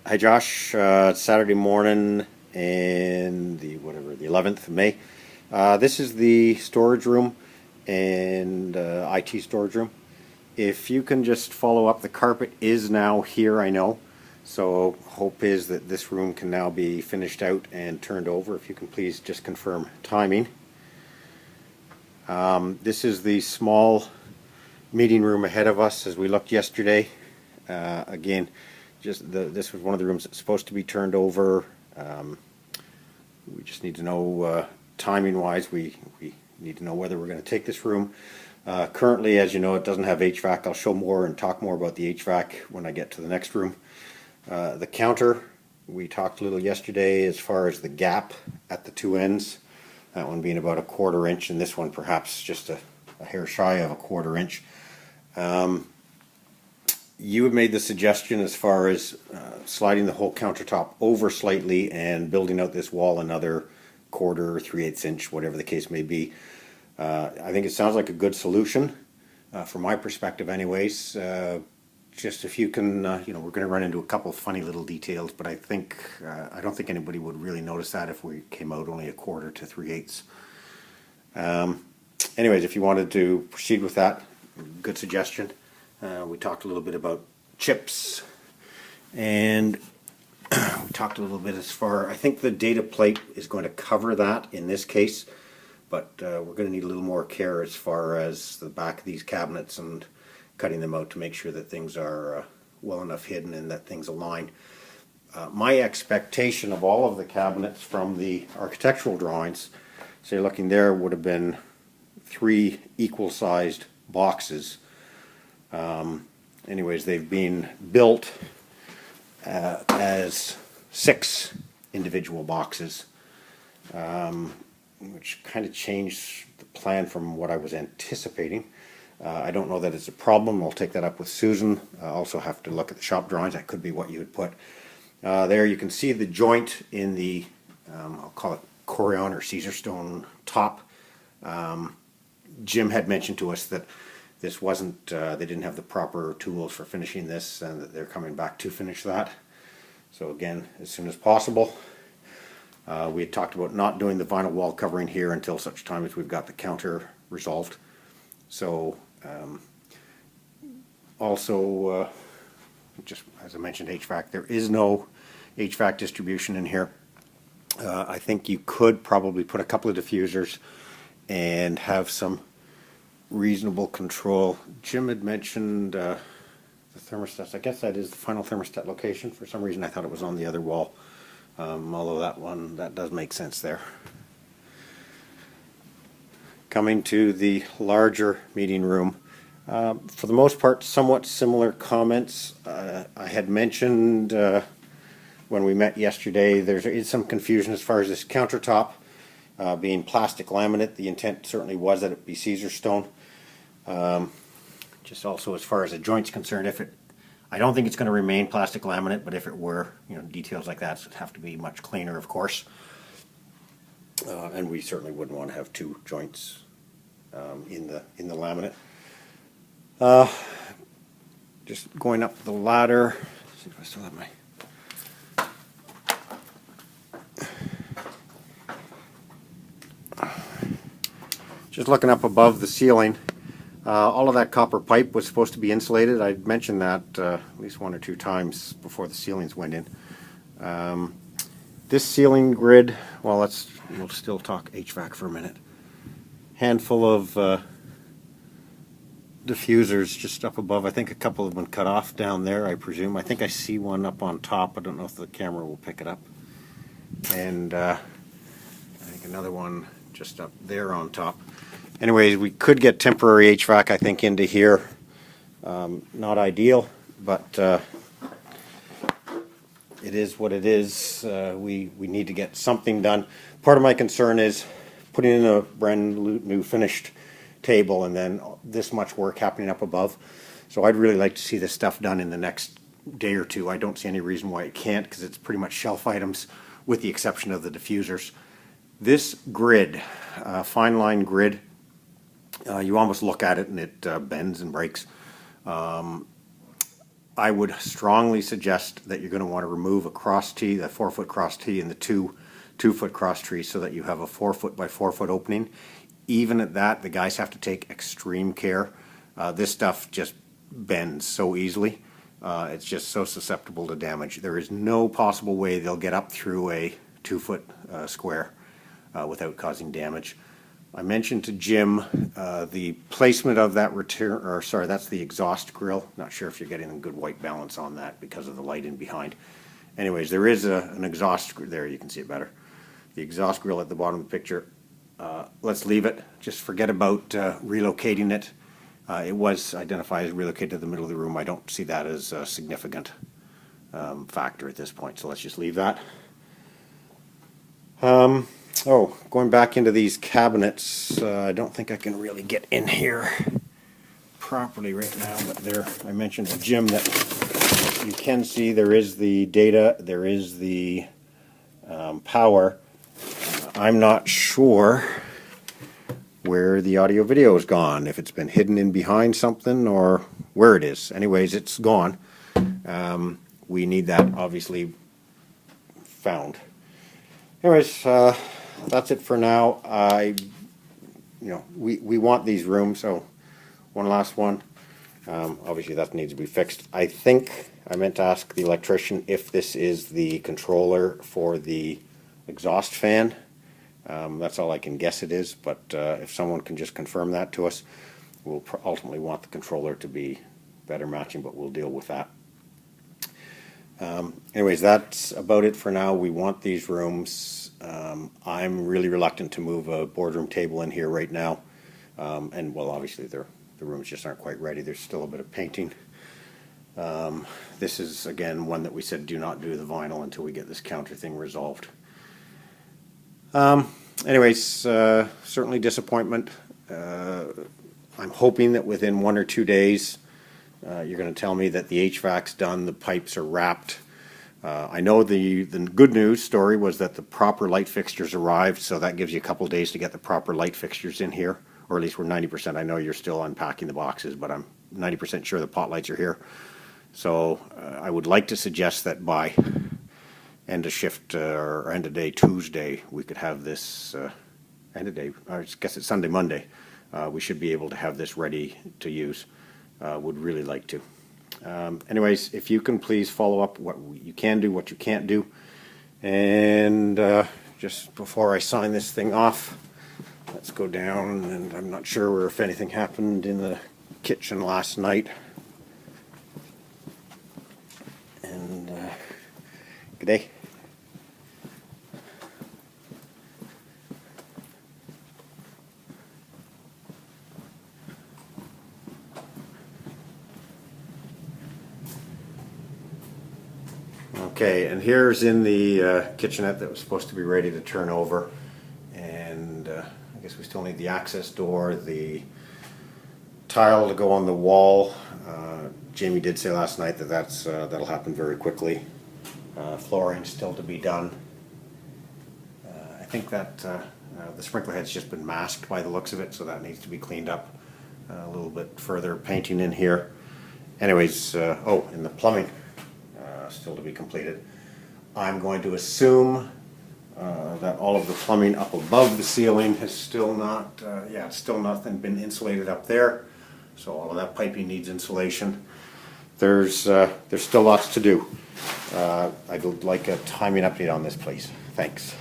Hi Josh, it's Saturday morning and the 11th of May. This is the storage room and IT storage room. If you can just follow up, the carpet is now here, I know. So hope is that this room can now be finished out and turned over. If you can please just confirm timing. This is the small meeting room ahead of us as we looked yesterday. Again, this was one of the rooms that's supposed to be turned over. We just need to know timing wise. We need to know whether we're going to take this room. Currently, as you know, it doesn't have HVAC. I'll show more and talk more about the HVAC when I get to the next room. The counter, we talked a little yesterday as far as the gap at the two ends. That one being about a 1/4 inch, and this one perhaps just a hair shy of a 1/4 inch. You had made the suggestion as far as sliding the whole countertop over slightly and building out this wall another 1/4 or 3/8 inch, whatever the case may be. I think it sounds like a good solution from my perspective anyways. Just if you can, we're going to run into a couple of funny little details, but I don't think anybody would really notice that if we came out only a 1/4 to 3/8. Anyways, if you wanted to proceed with that, good suggestion. We talked a little bit about chips, and we talked a little bit I think the data plate is going to cover that in this case, but we're going to need a little more care as far as the back of these cabinets and cutting them out to make sure that things are well enough hidden and that things align. My expectation of all of the cabinets from the architectural drawings, say looking there, would have been 3 equal-sized boxes. Anyways, they've been built as 6 individual boxes, which kind of changed the plan from what I was anticipating. I don't know that it's a problem. I'll take that up with Susan. I also have to look at the shop drawings. That could be what you would put. There you can see the joint in the, I'll call it Corian or Caesarstone top. Jim had mentioned to us that this wasn't, they didn't have the proper tools for finishing this, and that they're coming back to finish that. So again, as soon as possible. We had talked about not doing the vinyl wall covering here until such time as we've got the counter resolved. So also, just as I mentioned, HVAC, there is no HVAC distribution in here. I think you could probably put a couple of diffusers and have some reasonable control. Jim had mentioned the thermostats. I guess that is the final thermostat location. For some reason I thought it was on the other wall, although that does make sense there. Coming to the larger meeting room, for the most part somewhat similar comments. I had mentioned when we met yesterday there is some confusion as far as this countertop being plastic laminate. The intent certainly was that it be Caesarstone. Just also as far as the joint's concerned, I don't think it's going to remain plastic laminate, but if it were, details like that would have to be much cleaner, of course. And we certainly wouldn't want to have 2 joints in the laminate. Just going up the ladder. Let's see if I still have my. Just looking up above the ceiling, all of that copper pipe was supposed to be insulated. I mentioned that at least 1 or 2 times before the ceilings went in. This ceiling grid, well, we'll still talk HVAC for a minute. Handful of diffusers just up above. I think a couple have been cut off down there, I presume. I think I see one up on top. I don't know if the camera will pick it up. And I think another one just up there on top. Anyways, we could get temporary HVAC, I think, into here. Not ideal, but it is what it is. We need to get something done. Part of my concern is putting in a brand new finished table and then this much work happening up above. So I'd really like to see this stuff done in the next day or 2. I don't see any reason why it can't, because it's pretty much shelf items with the exception of the diffusers. This grid, fine line grid, you almost look at it and it bends and breaks. I would strongly suggest that you're going to want to remove a cross tee, the 4-foot cross tee, and the 2-foot cross tree, so that you have a 4-foot by 4-foot opening. Even at that, the guys have to take extreme care. This stuff just bends so easily. It's just so susceptible to damage. There is no possible way they'll get up through a 2-foot square without causing damage. I mentioned to Jim the placement of that that's the exhaust grill. Not sure if you're getting a good white balance on that because of the light in behind. Anyways, there is an exhaust, there you can see it better. The exhaust grill at the bottom of the picture. Let's leave it. Just forget about relocating it. It was identified as relocated to the middle of the room. I don't see that as a significant factor at this point, so let's just leave that. Oh, going back into these cabinets, I don't think I can really get in here properly right now, but there, I mentioned to Jim that you can see there is the data, there is the power. I'm not sure where the audio video is gone, if it's been hidden in behind something or where it is. Anyways, it's gone. We need that obviously found. Anyways, that's it for now. We want these rooms, so one last one. Obviously that needs to be fixed. I think I meant to ask the electrician if this is the controller for the exhaust fan. That's all I can guess it is, but if someone can just confirm that to us, we'll ultimately want the controller to be better matching, but we'll deal with that. Anyways, that's about it for now. We want these rooms. I'm really reluctant to move a boardroom table in here right now. And well, obviously the rooms just aren't quite ready. There's still a bit of painting. This is, again, one that we said do not do the vinyl until we get this counter thing resolved. Anyways, certainly disappointment. I'm hoping that within 1 or 2 days you're going to tell me that the HVAC's done, the pipes are wrapped. I know the good news story was that the proper light fixtures arrived, so that gives you a couple of days to get the proper light fixtures in here, or at least we're 90%. I know you're still unpacking the boxes, but I'm 90% sure the pot lights are here. So I would like to suggest that by end of shift or end of day Tuesday, we could have this end of day, I guess it's Sunday, Monday. We should be able to have this ready to use. Would really like to. Anyways, if you can please follow up what you can do, what you can't do. And just before I sign this thing off, let's go down, and I'm not sure if anything happened in the kitchen last night. And good day. Okay, and here's in the kitchenette that was supposed to be ready to turn over, and I guess we still need the access door, the tile to go on the wall. Jamie did say last night that that'll happen very quickly. Flooring still to be done. I think that the sprinkler head's just been masked by the looks of it, so that needs to be cleaned up a little bit further. Painting in here. Anyways, oh, and the plumbing. Still to be completed. I'm going to assume that all of the plumbing up above the ceiling has still not, it's still nothing been insulated up there. So all of that piping needs insulation. There's still lots to do. I'd like a timing update on this, please. Thanks.